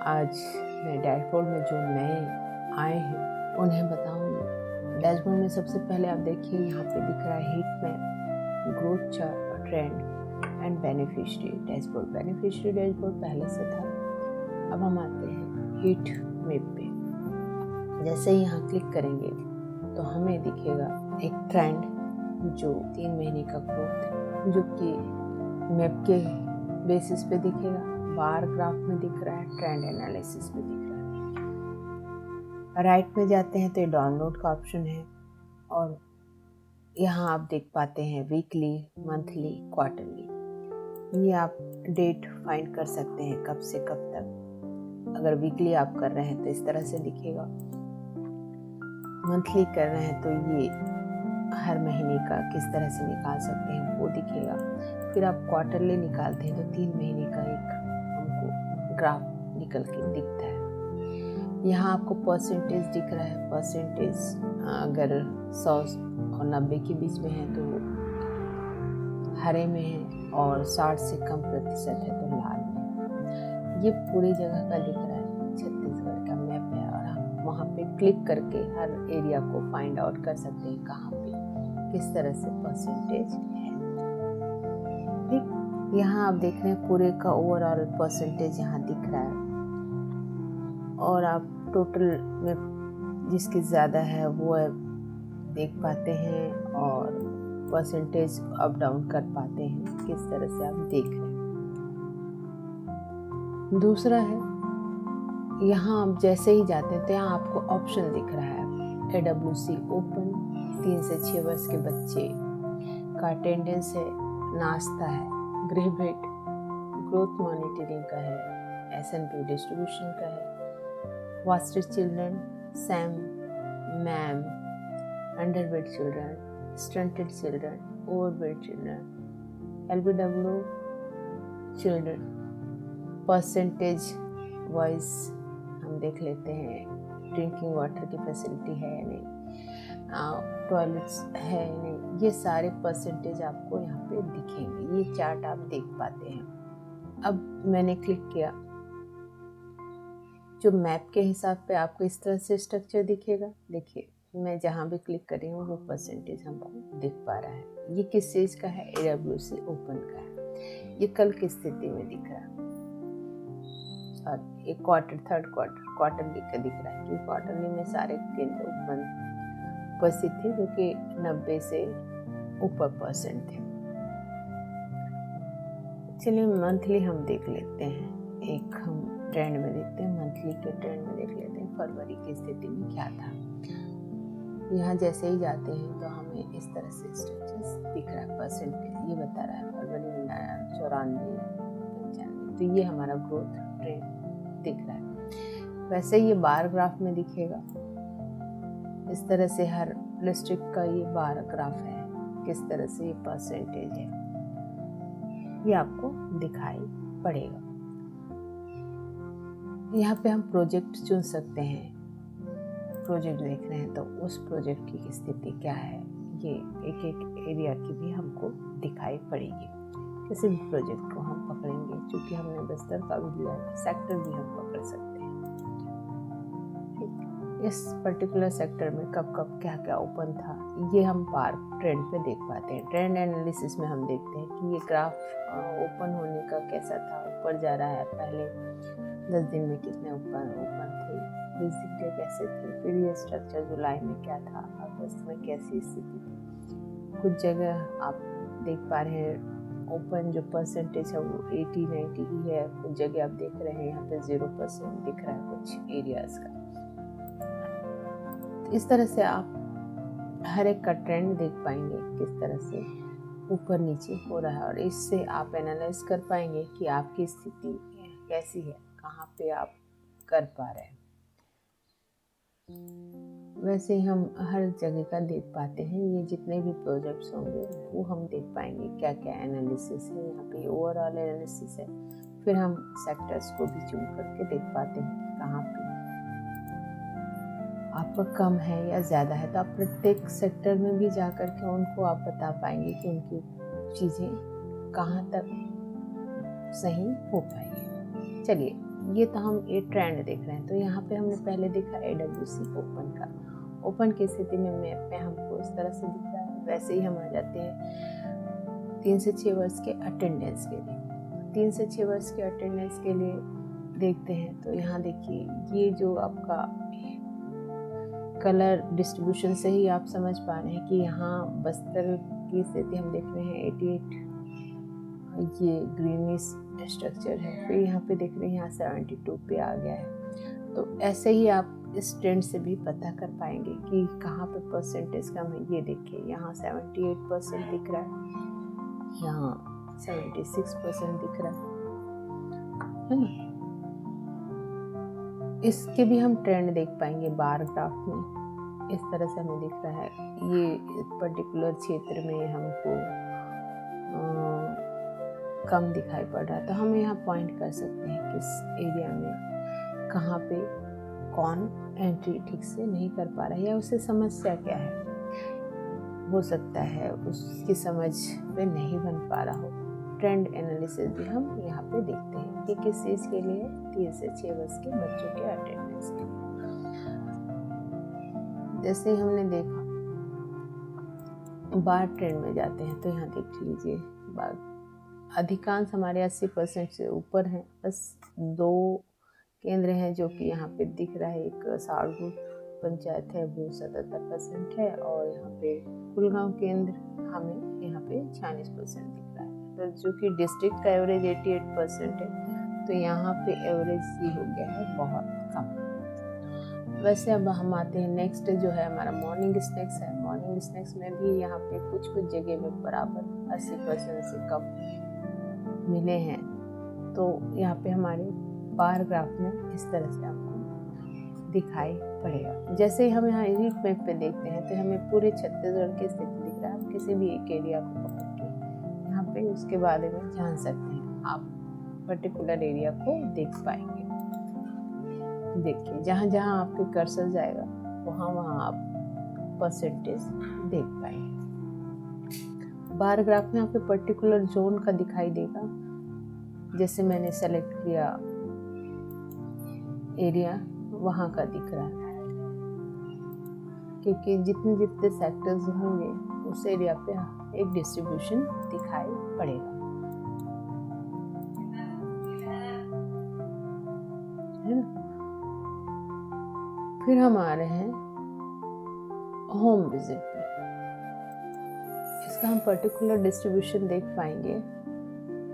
आज मैं डैशबोर्ड में जो नए आए हैं उन्हें बताऊंगी। डैशबोर्ड में सबसे पहले आप देखिए, यहाँ पे दिख रहा है heat map, growth chart, trend and beneficiary dashboard. Beneficiary dashboard पहले से था। अब हम आते हैं हीट मैप पे। जैसे ही यहाँ क्लिक करेंगे तो हमें दिखेगा एक ट्रेंड जो 3 महीने का ग्रोथ है, जो कि मैप के बेसिस पे दिखेगा, बार ग्राफ में दिख रहा है, ट्रेंड एनालिसिस में दिख रहा है। राइट में जाते हैं तो ये डाउनलोड का ऑप्शन है और यहाँ आप देख पाते हैं वीकली, मंथली, क्वार्टरली। ये आप डेट फाइंड कर सकते हैं कब से कब तक। अगर वीकली आप कर रहे हैं तो इस तरह से दिखेगा, मंथली कर रहे हैं तो ये हर महीने का किस तरह से निकाल सकते हैं वो दिखेगा। फिर आप क्वार्टरली निकालते हैं तो 3 महीने का एक हमको ग्राफ निकल के दिखता है। यहाँ आपको परसेंटेज दिख रहा है। परसेंटेज अगर 100 और 90 के बीच में है तो हरे में है, और 60 से कम प्रतिशत है तो लाल में। ये पूरी जगह का दिख रहा है, छत्तीसगढ़ का मैप है, और हम वहाँ पे क्लिक करके हर एरिया को फाइंड आउट कर सकते हैं कहाँ पे किस तरह से परसेंटेज है। ठीक, यहाँ आप देख रहे हैं पूरे का ओवरऑल परसेंटेज यहाँ दिख रहा है, और आप टोटल में जिसकी ज़्यादा है वो देख पाते हैं और परसेंटेज अप डाउन कर पाते हैं, किस तरह से आप देख रहे हैं। दूसरा है, यहाँ आप जैसे ही जाते हैं तो यहाँ आपको ऑप्शन दिख रहा है AWC ओपन, 3 से 6 वर्ष के बच्चे का अटेंडेंस है, नाश्ता है, गृह भेंट, ग्रोथ मॉनिटरिंग का है, S&P डिस्ट्रीब्यूशन का है, wasted children, Sam, ma'am, underweight children, stunted children, overweight children, LBW children. Percentage wise हम देख लेते हैं, ड्रिंकिंग वाटर की फैसिलिटी है या नहीं, टॉयलेट्स है या नहीं, ये सारे परसेंटेज आपको यहाँ पे दिखेंगे। ये चार्ट आप देख पाते हैं। अब मैंने क्लिक किया, जो मैप के हिसाब पे आपको इस तरह से स्ट्रक्चर दिखेगा। देखिए, मैं जहाँ भी क्लिक कर रही हूँ वो परसेंटेज हमको दिख पा रहा है। ये किस चीज़ का है? AWC ओपन का है। ये कल की स्थिति में दिख रहा है, और एक क्वार्टर, थर्ड क्वार्टरली का दिख रहा है कि क्वार्टरली में सारे केंद्र उपस्थित थे जो कि 90 से ऊपर परसेंट थे। चलिए मंथली हम देख लेते हैं। एक हम ट्रेंड में देखते हैं, मंथली के ट्रेंड में देख लेते हैं फरवरी की स्थिति में क्या था। यहाँ जैसे ही जाते हैं तो हमें इस तरह से स्ट्रक्चर्स दिख रहा है। परसेंटेज ये बता रहा है फरवरी में 94, 95, तो ये हमारा ग्रोथ ट्रेंड दिख रहा है। वैसे ये बार ग्राफ में दिखेगा। इस तरह से हर डिस्ट्रिक्ट का ये बार ग्राफ है, किस तरह से ये परसेंटेज है, ये आपको दिखाई पड़ेगा। यहाँ पे हम प्रोजेक्ट चुन सकते हैं। प्रोजेक्ट देख रहे हैं तो उस प्रोजेक्ट की स्थिति क्या है, ये एक एक एरिया की भी हमको दिखाई पड़ेगी। किसी भी प्रोजेक्ट को हम पकड़ेंगे, क्योंकि हमने बस्तर का भी लिया है, सेक्टर भी हम पकड़ सकते हैं। इस पर्टिकुलर सेक्टर में कब कब क्या क्या ओपन था, ये हम बार ट्रेंड पे देख पाते हैं। ट्रेंड एनालिसिस में हम देखते हैं कि ये ग्राफ ओपन होने का कैसा था, ऊपर जा रहा है, पहले 10 दिन में कितने ओपन थे, 20 दिन के कैसे थे, फिर ये स्ट्रक्चर जुलाई में क्या था, अगस्त में कैसी स्थिति थी। कुछ जगह आप देख पा रहे हैं ओपन जो परसेंटेज है वो 80-90 ही है। कुछ जगह आप देख रहे हैं यहाँ पे 0% दिख रहा है कुछ एरियाज का। तो इस तरह से आप हर एक का ट्रेंड देख पाएंगे, किस तरह से ऊपर नीचे हो रहा है, और इससे आप एनालाइज कर पाएंगे कि आपकी स्थिति कैसी है, कहाँ पे आप कर पा रहे हैं। वैसे ही हम हर जगह का देख पाते हैं। ये जितने भी प्रोजेक्ट्स होंगे वो हम देख पाएंगे क्या क्या एनालिसिस है। यहाँ पे ओवरऑल एनालिसिस है। फिर हम सेक्टर्स को भी चुन करके देख पाते हैं कि कहाँ पे आपका कम है या ज़्यादा है, तो आप प्रत्येक सेक्टर में भी जा कर के उनको आप बता पाएंगे कि उनकी चीज़ें कहाँ तक सही हो पाएंगी। चलिए ये तो हम ये ट्रेंड देख रहे हैं। तो यहाँ पे हमने पहले देखा AWC ओपन का। ओपन की स्थिति में मैप में हमको इस तरह से दिख रहा है। वैसे ही हम आ जाते हैं 3 से 6 वर्ष के अटेंडेंस के लिए। 3 से 6 वर्ष के अटेंडेंस के लिए देखते हैं तो यहाँ देखिए, ये जो आपका कलर डिस्ट्रीब्यूशन से ही आप समझ पा रहे हैं कि यहाँ बस्तर की स्थिति हम देख रहे हैं 88, ये ग्रीनिश स्ट्रक्चर है। फिर यहाँ पे देख रहे हैं यहाँ 72 पे आ गया है। तो ऐसे ही आप इस ट्रेंड से भी पता कर पाएंगे कि कहाँ पे परसेंटेज कम है। ये देखिए, यहाँ 78% दिख रहा है, यहाँ 76% दिख रहा है ना। इसके भी हम ट्रेंड देख पाएंगे बार ग्राफ में। इस तरह से हमें दिख रहा है, ये पर्टिकुलर क्षेत्र में हमको कम दिखाई पड़ रहा है। तो हम यहाँ पॉइंट कर सकते हैं किस एरिया में कहाँ पे कौन एंट्री ठीक से नहीं कर पा रहा है या उसे समस्या क्या है। हो सकता है उसकी समझ में नहीं बन पा रहा हो। ट्रेंड एनालिसिस भी हम यहाँ पे देखते हैं कि किस चीज़ के लिए 3 से 6 वर्ष के बच्चों के अटेंडेंस के लिए। जैसे हमने देखा बार ट्रेंड में जाते हैं तो यहाँ देख लीजिए, बार अधिकांश हमारे 80% से ऊपर हैं। बस 2 केंद्र हैं जो कि यहाँ पे दिख रहा है। एक साड़गुड़ पंचायत है वो 77% है और यहाँ पे कुलगांव केंद्र हमें यहाँ पे 46% दिख रहा है। तो जो कि डिस्ट्रिक्ट का एवरेज 88% है, तो यहाँ पे एवरेज ये हो गया है बहुत कम। वैसे अब हम आते हैं नेक्स्ट जो है हमारा मॉर्निंग स्नैक्स है। मॉर्निंग स्नैक्स में भी यहाँ पे कुछ जगह में बराबर 80% से कम मिले हैं। तो यहाँ पे हमारे बार ग्राफ में इस तरह से आपको दिखाई पड़ेगा। जैसे हम यहाँ हीट मैप पे देखते हैं तो हमें पूरे छत्तीसगढ़ की स्थिति दिख रहा है। आप किसी भी एक एरिया को पकड़ के यहाँ पे उसके बारे में जान सकते हैं। आप पर्टिकुलर एरिया को देख पाएंगे। देखिए, जहाँ जहाँ आपके कर्सर जाएगा वहाँ वहाँ आप परसेंटेज देख पाएंगे। बार ग्राफ में आपके पर्टिकुलर जोन का दिखाई देगा। जैसे मैंने सेलेक्ट किया एरिया, वहाँ का दिख रहा है, क्योंकि जितने जितने सेक्टर्स होंगे उस एरिया पे एक डिस्ट्रीब्यूशन दिखाई पड़ेगा, है ना। फिर हम आ रहे हैं होम विजिट पे। इसका हम पर्टिकुलर डिस्ट्रीब्यूशन देख पाएंगे।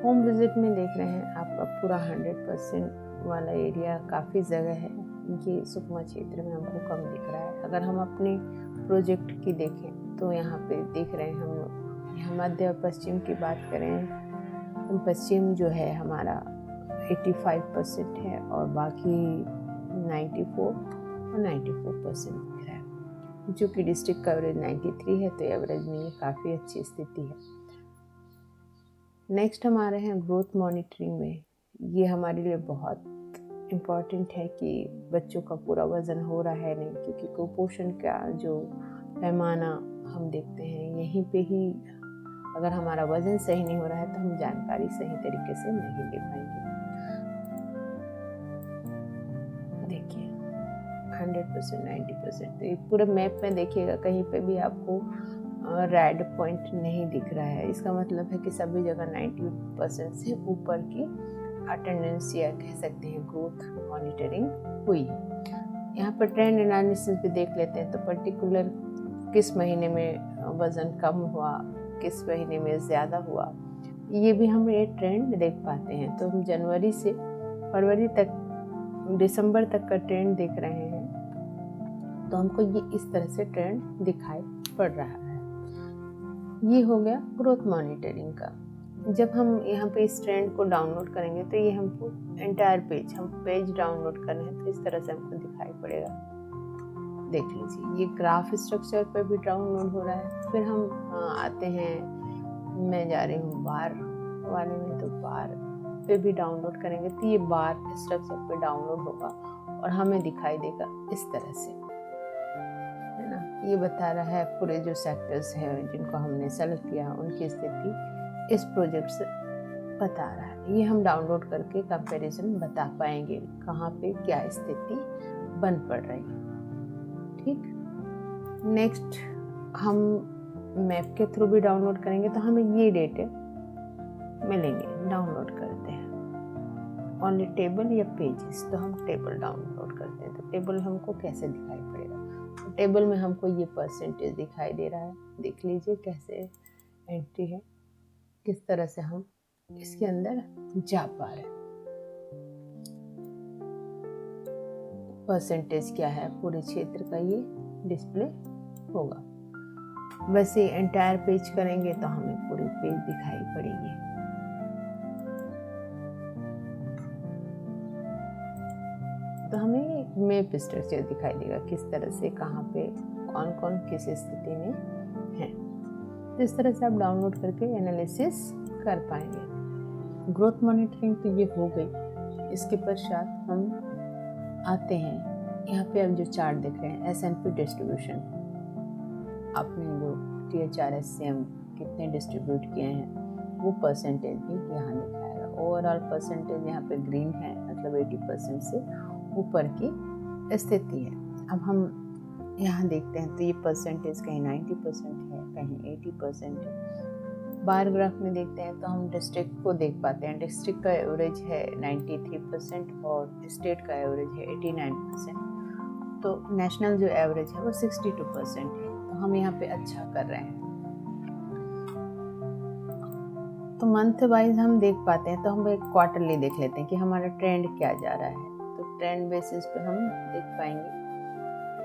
होम विजिट में देख रहे हैं आपका पूरा 100% वाला एरिया, काफ़ी जगह है। ये सुकमा क्षेत्र में हमको कम दिख रहा है। अगर हम अपने प्रोजेक्ट की देखें तो यहाँ पे देख रहे हैं हम लोग, यहाँ मध्य और पश्चिम की बात करें तो पश्चिम जो है हमारा 85% है और बाकी 94 और 94% दिख रहा है, जो कि डिस्ट्रिक्ट कवरेज 93 है। तो एवरेज में ये काफ़ी अच्छी स्थिति है। नेक्स्ट हम आ रहे हैं ग्रोथ मॉनिटरिंग में। ये हमारे लिए बहुत इम्पॉर्टेंट है कि बच्चों का पूरा वज़न हो रहा है नहीं, क्योंकि कुपोषण का जो पैमाना हम देखते हैं यहीं पे ही अगर हमारा वज़न सही नहीं हो रहा है तो हम जानकारी सही तरीके से नहीं ले पाएंगे। देखिए 100%, 90%। तो ये पूरे मैप में देखिएगा कहीं पे भी आपको रेड पॉइंट नहीं दिख रहा है। इसका मतलब है कि सभी जगह 90% से ऊपर की अटेंडेंस या कह सकते हैं ग्रोथ मॉनिटरिंग हुई है। यहाँ पर ट्रेंड एनालिसिस भी देख लेते हैं तो पर्टिकुलर किस महीने में वज़न कम हुआ, किस महीने में ज़्यादा हुआ, ये भी हम ये ट्रेंड देख पाते हैं। तो हम जनवरी से फरवरी तक, दिसंबर तक का ट्रेंड देख रहे हैं तो हमको ये इस तरह से ट्रेंड दिखाई पड़ रहा है। ये हो गया ग्रोथ मॉनिटरिंग का। जब हम यहाँ पे इस ट्रेंड को डाउनलोड करेंगे तो ये हमको एंटायर पेज, हम पेज डाउनलोड कर रहे हैं तो इस तरह से हमको दिखाई पड़ेगा। देख लीजिए, ये ग्राफ स्ट्रक्चर पे भी डाउनलोड हो रहा है। फिर हम आते हैं, मैं जा रही हूँ बार वाले में, तो बार पे भी डाउनलोड करेंगे तो ये बार स्ट्रक्चर पे डाउनलोड होगा और हमें दिखाई देगा इस तरह से, है ना। ये बता रहा है पूरे जो सेक्टर्स हैं जिनको हमने सेलेक्ट किया उनकी स्थिति इस प्रोजेक्ट से बता रहा है। ये हम डाउनलोड करके कंपैरिजन बता पाएंगे कहाँ पे क्या स्थिति बन पड़ रही है। ठीक, नेक्स्ट हम मैप के थ्रू भी डाउनलोड करेंगे तो हमें ये डेटा मिलेंगे। डाउनलोड करते हैं ओनली टेबल या पेजेस, तो हम टेबल डाउनलोड करते हैं। तो टेबल हमको कैसे दिखाई पड़ेगा, तो टेबल में हमको ये परसेंटेज दिखाई दे रहा है। देख लीजिए कैसे एंट्री है, किस तरह से हम इसके अंदर जा पा रहे हैं। परसेंटेज क्या है पूरे क्षेत्र का ये डिस्प्ले होगा। वैसे एंटायर पेज करेंगे तो हमें पूरी पेज दिखाई पड़ेगी। तो हमें मैप स्ट्रक्चर दिखाई देगा किस तरह से कहाँ पे कौन कौन किस स्थिति में है। तो इस तरह से आप डाउनलोड करके एनालिसिस कर पाएंगे। ग्रोथ मॉनिटरिंग तो ये हो गई। इसके पश्चात हम आते हैं यहाँ पे आप जो चार्ट देख रहे हैं S&P डिस्ट्रीब्यूशन, आपने जो THRSCM कितने डिस्ट्रीब्यूट किए हैं वो परसेंटेज भी यहाँ दिखाएगा। ओवरऑल परसेंटेज यहाँ पे ग्रीन है, मतलब 80% से ऊपर की स्थिति है। अब हम यहाँ देखते हैं तो ये परसेंटेज कहीं 90% है, कहीं 80% है। बार ग्राफ में देखते हैं तो हम डिस्ट्रिक्ट को देख पाते हैं। डिस्ट्रिक्ट का एवरेज है 93% और स्टेट का एवरेज है 89%। तो नेशनल जो एवरेज है वो 62% है। तो हम यहाँ पे अच्छा कर रहे हैं। तो मंथ वाइज हम देख पाते हैं। तो हम एक क्वार्टरली देख लेते हैं कि हमारा ट्रेंड क्या जा रहा है। तो ट्रेंड बेसिस पे हम देख पाएंगे,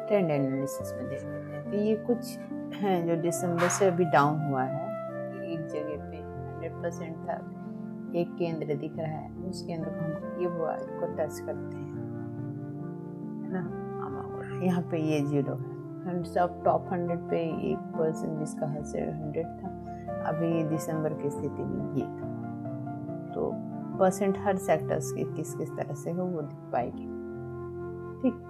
ट्रेंड एनालिसिस में देख लेते हैं। तो ये कुछ हैं जो दिसंबर से अभी डाउन हुआ है। एक जगह पे 100% था, एक केंद्र दिख रहा है, उस केंद्र को हम ये को टच करते हैं, है ना। यहाँ पे ये 0 है। सब टॉप 100 पे 1% जिसका 100 था, अभी दिसंबर की स्थिति में ये था। तो परसेंट हर सेक्टर्स के किस किस तरह से हो वो दिख पाएगी। ठीक,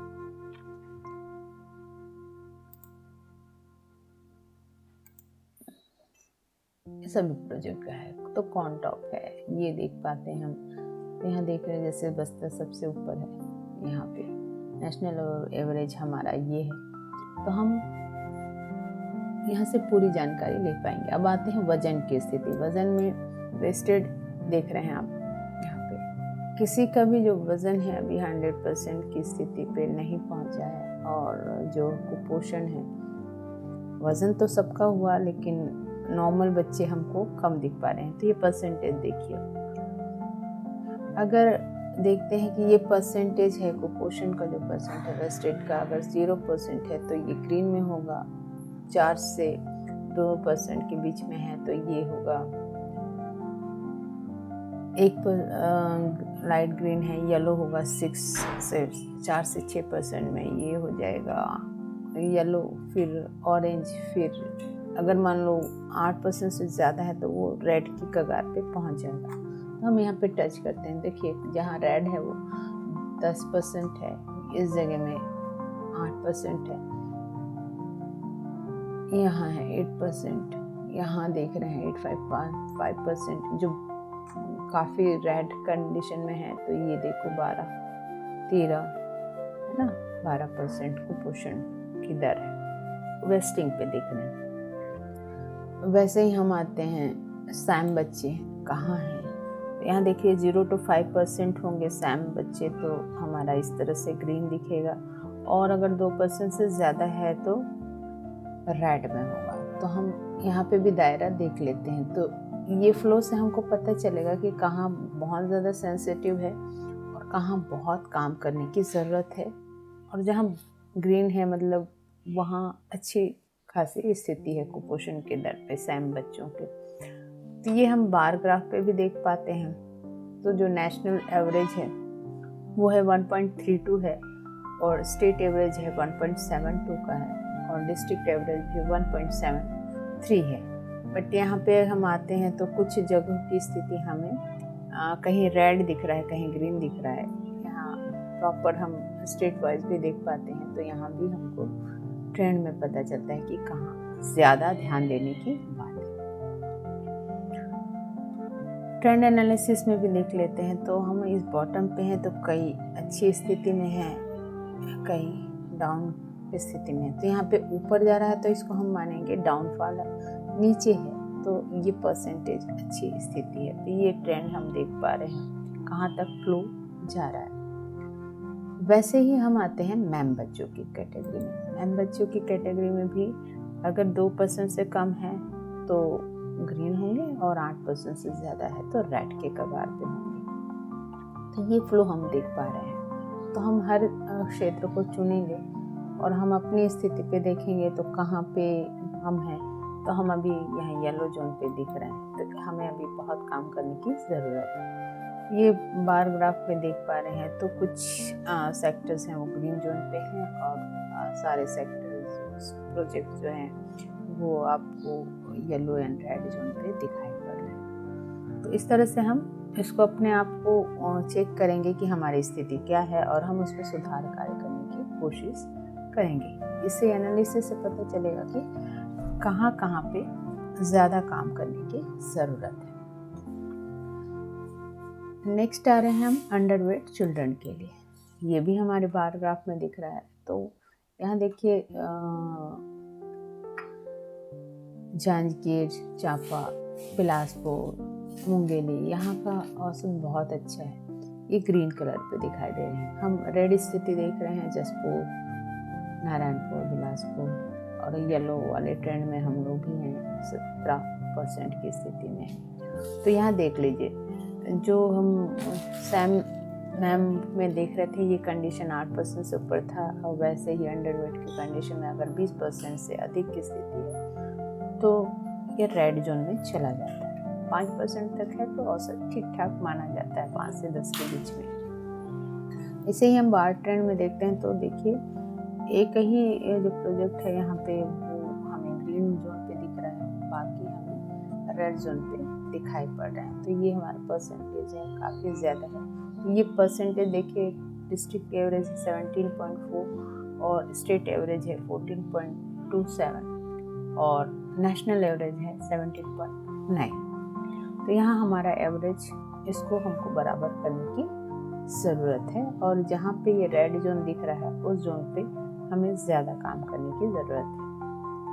सभी प्रोजेक्ट का है। तो कौन टॉप है ये देख पाते हैं हम। यहाँ देख रहे हैं जैसे बस्तर सबसे ऊपर है, यहाँ पे नेशनल एवरेज हमारा ये है। तो हम यहाँ से पूरी जानकारी ले पाएंगे। अब आते हैं वजन की स्थिति। वजन में वेस्टेड देख रहे हैं आप, यहाँ पे किसी का भी जो वजन है अभी 100% की स्थिति पे नहीं पहुँचा है। और जो कुपोषण है, वजन तो सबका हुआ लेकिन नॉर्मल बच्चे हमको कम दिख पा रहे हैं। तो ये परसेंटेज देखिए, अगर देखते हैं कि ये परसेंटेज है कुपोषण का, जो परसेंट है वेस्टेड का, अगर 0% है तो ये ग्रीन में होगा। 4 से 2% के बीच में है तो ये होगा 1 लाइट ग्रीन है, येलो होगा 4 से 6% में ये हो जाएगा येलो, फिर ऑरेंज, फिर अगर मान लो 8% से ज़्यादा है तो वो रेड की कगार पे पहुंच जाएगा। तो हम यहाँ पे टच करते हैं। देखिए जहाँ रेड है वो 10% है, इस जगह में 8% है, यहाँ है 8%, यहाँ देख रहे हैं 5%, जो काफ़ी रेड कंडीशन में है। तो ये देखो 12, 13 है ना, 12% कुपोषण की दर है। वेस्टिंग पे देख रहे हैं। वैसे ही हम आते हैं सैम बच्चे कहाँ हैं। यहाँ देखिए 0 to 5% होंगे सैम बच्चे, तो हमारा इस तरह से ग्रीन दिखेगा। और अगर 2% से ज़्यादा है तो रेड में होगा। तो हम यहाँ पे भी दायरा देख लेते हैं। तो ये फ्लो से हमको पता चलेगा कि कहाँ बहुत ज़्यादा सेंसिटिव है और कहाँ बहुत काम करने की ज़रूरत है। और जहाँ ग्रीन है मतलब वहाँ अच्छी खासी स्थिति है कुपोषण के दर पे सैम बच्चों के। तो ये हम बार ग्राफ पे भी देख पाते हैं। तो जो नेशनल एवरेज है वो है 1.32 है और स्टेट एवरेज है 1.72 का है और डिस्ट्रिक्ट एवरेज भी 1.73 है। बट यहाँ पे हम आते हैं तो कुछ जगहों की स्थिति हमें कहीं रेड दिख रहा है, कहीं ग्रीन दिख रहा है। यहाँ प्रॉपर हम स्टेट वाइज भी देख पाते हैं। तो यहाँ भी हमको ट्रेंड में पता चलता है कि कहाँ ज़्यादा ध्यान देने की बात है। ट्रेंड एनालिसिस में भी देख लेते हैं तो हम इस बॉटम पे हैं तो कई अच्छी स्थिति में हैं, कई डाउन स्थिति में है। तो यहाँ पे ऊपर जा रहा है तो इसको हम मानेंगे डाउनफॉल है, नीचे है तो ये परसेंटेज अच्छी स्थिति है। तो ये ट्रेंड हम देख पा रहे हैं कहाँ तक फ्लो जा रहा है। वैसे ही हम आते हैं मैम बच्चों की कैटेगरी में। मैम बच्चों की कैटेगरी में भी अगर 2% से कम है तो ग्रीन होंगे और 8% से ज़्यादा है तो रेड के कगार पे होंगे। तो ये फ्लो हम देख पा रहे हैं। तो हम हर क्षेत्र को चुनेंगे और हम अपनी स्थिति पे देखेंगे तो कहाँ पे हम हैं। तो हम अभी यहाँ येलो जोन पे दिख रहे हैं तो हमें अभी बहुत काम करने की ज़रूरत है। ये बार ग्राफ में देख पा रहे हैं तो कुछ सेक्टर्स हैं वो ग्रीन जोन पे हैं और सारे सेक्टर्स प्रोजेक्ट जो हैं वो आपको येलो एंड रेड जोन पे दिखाई पड़ रहे हैं। तो इस तरह से हम इसको अपने आप को चेक करेंगे कि हमारी स्थिति क्या है और हम उसमें सुधार कार्य करने की कोशिश करेंगे। इससे एनालिसिस से पता चलेगा कि कहाँ कहाँ पे ज़्यादा काम करने की ज़रूरत है। नेक्स्ट आ रहे हैं हम अंडरवेट चिल्ड्रन के लिए। ये भी हमारे बार ग्राफ में दिख रहा है। तो यहाँ देखिए जांजगीर चांपा, बिलासपुर, मुंगेली, यहाँ का औसत बहुत अच्छा है। ये ग्रीन कलर पे दिखाई दे रहे हैं। हम रेड स्थिति देख रहे हैं जसपुर, नारायणपुर, बिलासपुर और येलो वाले ट्रेंड में हम लोग भी हैं 17% की स्थिति में। तो यहाँ देख लीजिए जो हम सैम मैम में देख रहे थे ये कंडीशन 8% से ऊपर था और वैसे ही अंडरवेट की कंडीशन में अगर 20% से अधिक की स्थिति है तो ये रेड जोन में चला जाता है। 5% तक है तो औसत ठीक ठाक माना जाता है, 5 से 10 के बीच में। इसे ही हम बार ट्रेंड में देखते हैं तो देखिए एक ही जो प्रोजेक्ट है यहाँ पे वो हमें ग्रीन जोन पे दिख रहा है, बाकी हमें रेड जोन पे दिखाई पड़ रहे हैं। तो ये हमारा परसेंटेज है काफ़ी ज़्यादा है। तो ये परसेंटेज देखिए डिस्ट्रिक्ट एवरेज 17.4 और स्टेट एवरेज है 14.27 और नेशनल एवरेज है 17.9। तो यहाँ हमारा एवरेज इसको हमको बराबर करने की ज़रूरत है और जहाँ पे ये रेड जोन दिख रहा है उस जोन पे हमें ज़्यादा काम करने की ज़रूरत है।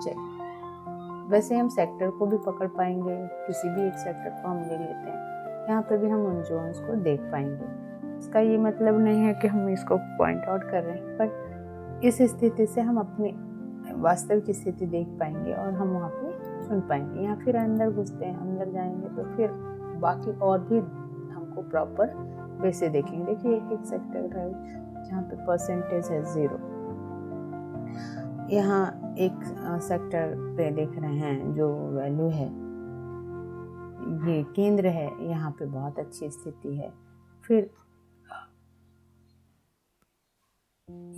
चलिए वैसे हम सेक्टर को भी पकड़ पाएंगे, किसी भी एक सेक्टर को हम ले लेते हैं, यहाँ पे भी हम उन जोन्स को देख पाएंगे। इसका ये मतलब नहीं है कि हम इसको पॉइंट आउट कर रहे हैं, पर इस स्थिति से हम अपनी वास्तविक स्थिति देख पाएंगे और हम वहाँ पे चुन पाएंगे। यहाँ फिर अंदर घुसते हैं, अंदर जाएंगे तो फिर बाकी और भी हमको प्रॉपर वे से देखेंगे। देखिए एक सेक्टर है जहाँ पे परसेंटेज है 0। यहाँ एक सेक्टर पे देख रहे हैं जो वैल्यू है ये केंद्र है, यहाँ पे बहुत अच्छी स्थिति है। फिर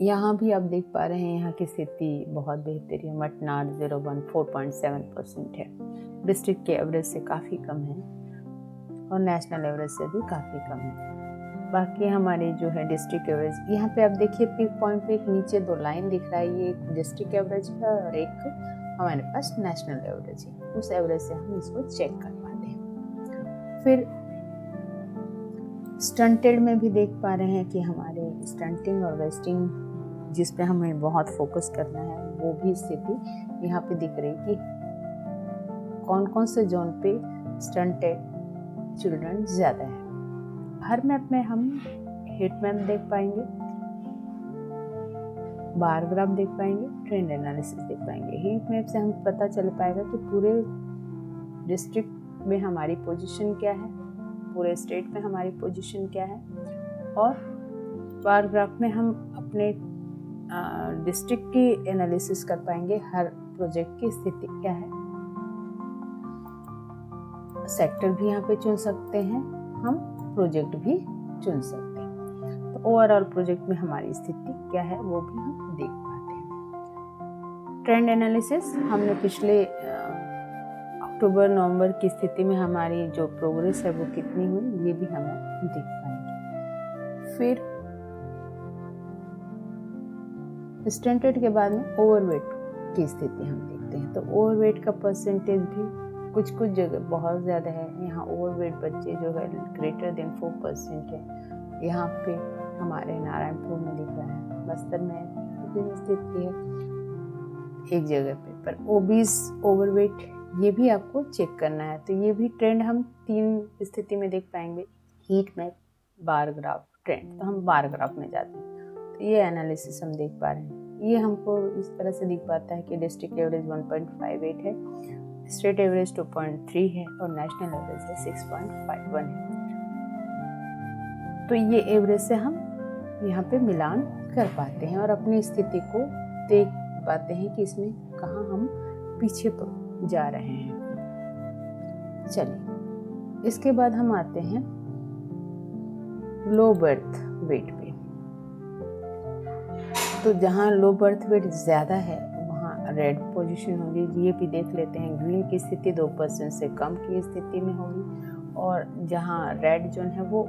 यहाँ भी आप देख पा रहे हैं यहाँ की स्थिति बहुत बेहतर है। मटनाड 4.7% है, डिस्ट्रिक्ट के एवरेज से काफ़ी कम है और नेशनल एवरेज से भी काफ़ी कम है। बाकी हमारे जो है डिस्ट्रिक्ट एवरेज, यहाँ पे आप देखिए पिक पॉइंट पे एक नीचे 2 लाइन दिख रहा है, ये एक डिस्ट्रिक्ट एवरेज है और एक हमारे पास नेशनल एवरेज है। उस एवरेज से हम इसको चेक कर पाते हैं। फिर स्टंटेड में भी देख पा रहे हैं कि हमारे स्टंटिंग और वेस्टिंग जिस पे हमें बहुत फोकस करना है वो भी स्थिति यहाँ पे दिख रही कि कौन कौन से जोन पे स्टंटेड चिल्ड्रन ज़्यादा है। हर मैप में हम हीट मैप देख पाएंगे, बार ग्राफ देख पाएंगे, ट्रेंड एनालिसिस देख पाएंगे। हीट मैप से हमें पता चल पाएगा कि पूरे डिस्ट्रिक्ट में हमारी पोजीशन क्या है, पूरे स्टेट में हमारी पोजीशन क्या है और बार ग्राफ में हम अपने डिस्ट्रिक्ट की एनालिसिस कर पाएंगे, हर प्रोजेक्ट की स्थिति क्या है। सेक्टर भी यहाँ पे चुन सकते हैं, हम प्रोजेक्ट भी चुन सकते हैं। तो ओवरऑल प्रोजेक्ट में हमारी स्थिति क्या है वो भी हम देख पाते हैं। ट्रेंड एनालिसिस हमने पिछले अक्टूबर नवंबर की स्थिति में हमारी जो प्रोग्रेस है वो कितनी हुई ये भी हम देख पाएंगे। फिर स्टंटेड के बाद में ओवरवेट की स्थिति हम देखते हैं। तो ओवरवेट का परसेंटेज भी कुछ कुछ जगह बहुत ज़्यादा है। यहाँ ओवरवेट बच्चे जो है ग्रेटर देन 4% है। यहाँ पे हमारे नारायणपुर में दिख रहा है, बस्तर में स्थिति है एक जगह पे, पर ओबीस ओवरवेट ये भी आपको चेक करना है। तो ये भी ट्रेंड हम 3 स्थिति में देख पाएंगे, heat map, bar graph, trend. तो हम बार ग्राफ में जाते हैं, तो ये एनालिसिस हम देख पा रहे हैं। ये हमको इस तरह से दिख पाता है कि डिस्ट्रिक्ट एवरेज 1.58 है, स्टेट एवरेज 2.3 है और नेशनल एवरेज है 6.51 है। तो ये एवरेज से हम यहाँ पे मिलान कर पाते हैं और अपनी स्थिति को देख पाते हैं कि इसमें कहाँ हम पीछे जा रहे हैं। चलिए, इसके बाद हम आते हैं लो बर्थ वेट पे। तो जहाँ लो बर्थ वेट ज़्यादा है वहाँ रेड पोजीशन होगी, ये भी देख लेते हैं। ग्रीन की स्थिति 2% से कम की स्थिति में होगी और जहाँ रेड जोन है वो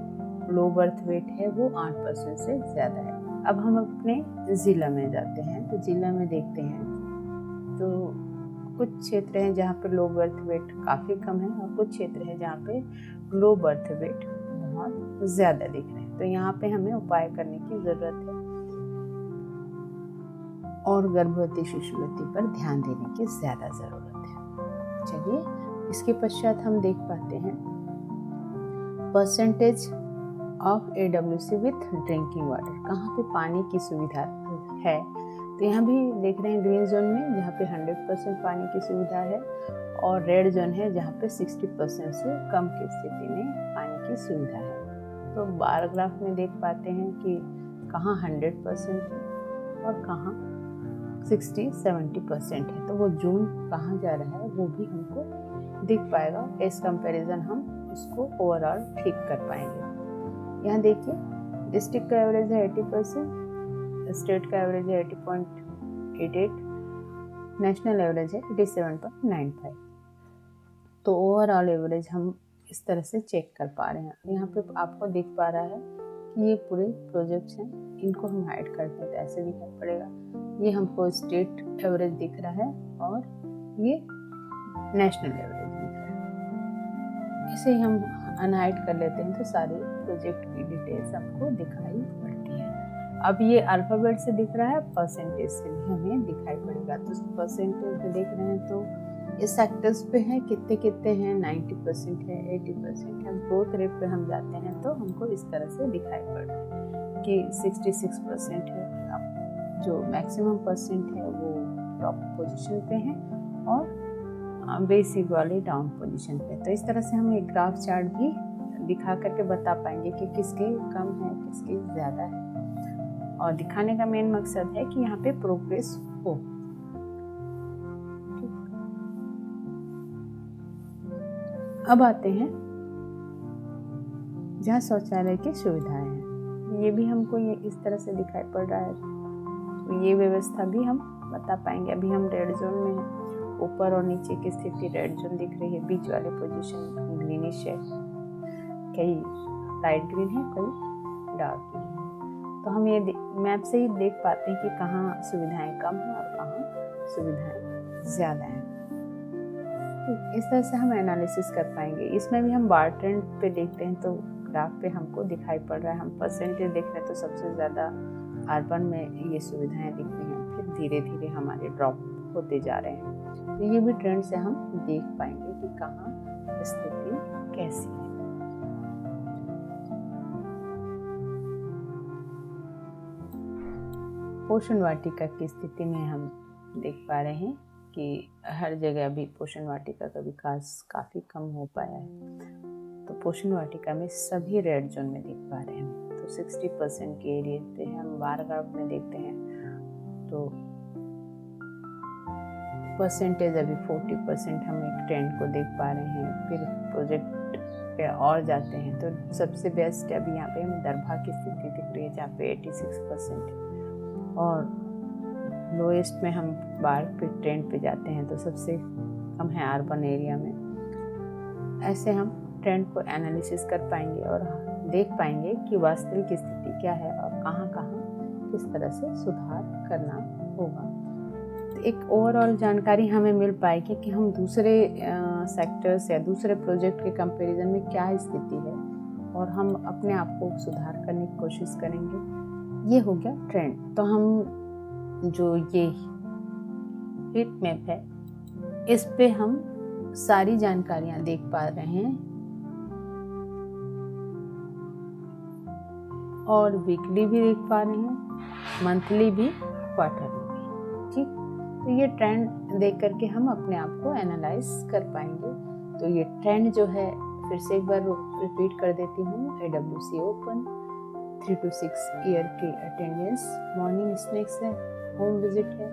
लो बर्थ वेट है वो 8% से ज़्यादा है। अब हम अपने ज़िला में जाते हैं, तो ज़िला में देखते हैं तो कुछ क्षेत्र हैं जहाँ पे लो बर्थ वेट काफ़ी कम है और कुछ क्षेत्र है जहाँ पे लो बर्थ वेट बहुत ज़्यादा दिख रहे हैं। तो यहाँ पे हमें उपाय करने की ज़रूरत है और गर्भवती शिशुवती पर ध्यान देने की ज़्यादा ज़रूरत है। चलिए, इसके पश्चात हम देख पाते हैं percentage of AWC with drinking water, कहाँ पे पानी की सुविधा है। तो यहाँ भी देख रहे हैं ग्रीन जोन में जहाँ पे 100% पानी की सुविधा है और रेड जोन है जहाँ पे 60% से कम की स्थिति में पानी की सुविधा है। तो बार ग्राफ में देख पाते हैं कि कहाँ 100% है और कहाँ 60-70% है। तो वो जोन कहाँ जा रहा है वो भी हमको दिख पाएगा। इस कंपैरिजन हम उसको ओवरऑल ठीक कर पाएंगे। यहाँ देखिए, डिस्ट्रिक्ट का एवरेज है 80%, स्टेट का एवरेज है 80.88, नेशनल एवरेज है 87.95। तो ओवरऑल एवरेज हम इस तरह से चेक कर पा रहे हैं। यहाँ पे आपको दिख पा रहा है कि ये पूरे प्रोजेक्ट्स हैं, इनको हम हाइड करते हैं तो ऐसे दिखाई पड़ेगा। ये हमको स्टेट एवरेज दिख रहा है और ये नेशनल एवरेज दिख रहा है। इसे हम अनहाइड कर लेते हैं तो सारे प्रोजेक्ट की डिटेल्स आपको दिखाई पड़ती है। अब ये अल्फ़ाबेट से दिख रहा है, परसेंटेज से भी हमें दिखाई पड़ेगा। तो परसेंटेज में देख रहे हैं तो इस सेक्टर्स पे है कितने कितने हैं, 90% है, 80% है। ग्रोथ रेट पे हम जाते हैं तो हमको इस तरह से दिखाई पड़ रहा है कि 66% है। अब जो मैक्सिमम परसेंट है वो टॉप पोजीशन पे है और बेसिक वाले डाउन पोजीशन पे। तो इस तरह से हम एक ग्राफ चार्ट भी दिखा करके बता पाएंगे कि किसके कम है किसके ज़्यादा है, और दिखाने का मेन मकसद है कि यहाँ पे प्रोग्रेस हो। अब आते हैं जहाँ शौचालय की सुविधाएं हैं, ये भी हमको ये इस तरह से दिखाई पड़ रहा है। तो ये व्यवस्था भी हम बता पाएंगे। अभी हम रेड जोन में हैं, ऊपर और नीचे की स्थिति रेड जोन दिख रही है, बीच वाले पोजीशन ग्रीनिश है, कई लाइट ग्रीन है कई डार्क ग्रीन है। तो हम ये मैप से ही देख पाते हैं कि कहाँ सुविधाएं कम हैं और कहाँ सुविधाएं ज़्यादा हैं। तो इस तरह से हम एनालिसिस कर पाएंगे। इसमें भी हम बार ट्रेंड पे देखते हैं तो ग्राफ पे हमको दिखाई पड़ रहा है, हम परसेंटेज देख रहे हैं तो सबसे ज़्यादा अर्बन में ये सुविधाएं दिख रही हैं, फिर धीरे धीरे हमारे ड्रॉप होते जा रहे हैं। तो ये भी ट्रेंड से हम देख पाएंगे कि कहाँ स्थिति कैसी है। पोषण वाटिका की स्थिति में हम देख पा रहे हैं कि हर जगह अभी पोषण वाटिका का विकास काफ़ी कम हो पाया है। तो पोषण वाटिका में सभी रेड जोन में देख पा रहे हैं। तो 60% के एरिया पे हम बार ग्राफ में देखते हैं तो परसेंटेज अभी 40% हम एक ट्रेंड को देख पा रहे हैं। फिर प्रोजेक्ट पे और जाते हैं तो सबसे बेस्ट अभी यहाँ पे हमें दरभा की स्थिति दिख रही है जहाँ पे 86% है, और लोएस्ट में हम बार पे ट्रेंड पे जाते हैं तो सबसे कम है अर्बन एरिया में। ऐसे हम ट्रेंड को एनालिसिस कर पाएंगे और देख पाएंगे कि वास्तविक स्थिति क्या है और कहाँ कहाँ किस तरह से सुधार करना होगा। तो एक ओवरऑल जानकारी हमें मिल पाएगी कि हम दूसरे सेक्टर्स या दूसरे प्रोजेक्ट के कंपैरिजन में क्या स्थिति है और हम अपने आप को सुधार करने की कोशिश करेंगे। ये हो गया ट्रेंड। तो हम जो ये हीट मैप है इस पे हम सारी जानकारियां देख पा रहे हैं और वीकली भी देख पा रहे हैं, मंथली भी, क्वार्टरली भी। ठीक, तो ये ट्रेंड देख करके हम अपने आप को एनालाइज कर पाएंगे। तो ये ट्रेंड जो है फिर से एक बार रिपीट कर देती हूँ। AWC ओपन, 3 to 6 ईयर की अटेंडेंस, मॉर्निंग स्नैक्स है, होम विजिट है,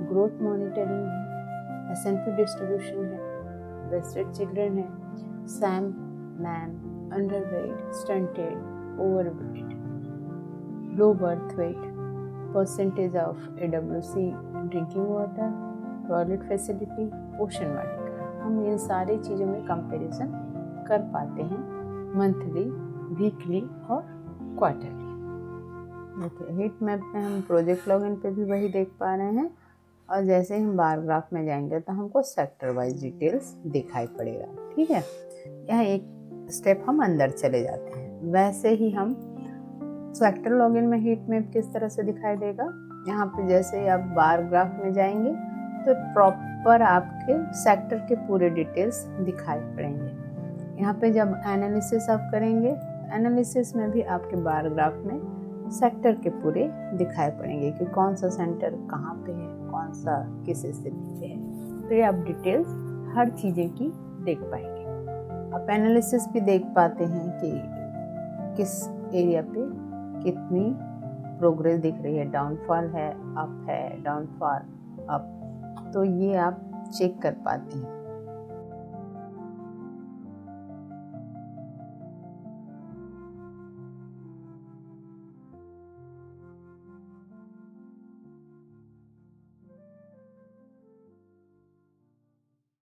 ग्रोथ मॉनिटरिंग है, S&P डिस्ट्रीब्यूशन है, वेस्टेड चिल्ड्रन है, Sam, ma'am, underweight, stunted, overweight, low birth weight, percentage of AWC drinking water, toilet facility, पोषण वाटिका। हम इन सारी चीज़ों में कंपैरिजन कर पाते हैं मंथली, वीकली और क्वार्टरली। देखिए हीट मैप में हम प्रोजेक्ट लॉगिन पे भी वही देख पा रहे हैं और जैसे ही हम बार ग्राफ में जाएंगे तो हमको सेक्टर वाइज डिटेल्स दिखाई पड़ेगा। ठीक है, यह एक स्टेप हम अंदर चले जाते हैं। वैसे ही हम सेक्टर लॉगिन में हीट मैप किस तरह से दिखाई देगा, यहाँ पे जैसे आप बार ग्राफ में जाएंगे तो प्रॉपर आपके सेक्टर के पूरे डिटेल्स दिखाई पड़ेंगे। यहाँ पे जब एनालिसिस आप करेंगे, एनालिसिस में भी आपके बार ग्राफ में सेक्टर के पूरे दिखाई पड़ेंगे कि कौन सा सेंटर कहाँ पे है, कौन सा किस स्थिति पे है। तो ये आप डिटेल्स हर चीज़ें की देख पाएंगे। आप एनालिसिस भी देख पाते हैं कि किस एरिया पे कितनी प्रोग्रेस दिख रही है, डाउनफॉल है, अप है, डाउनफॉल अप, तो ये आप चेक कर पाते हैं।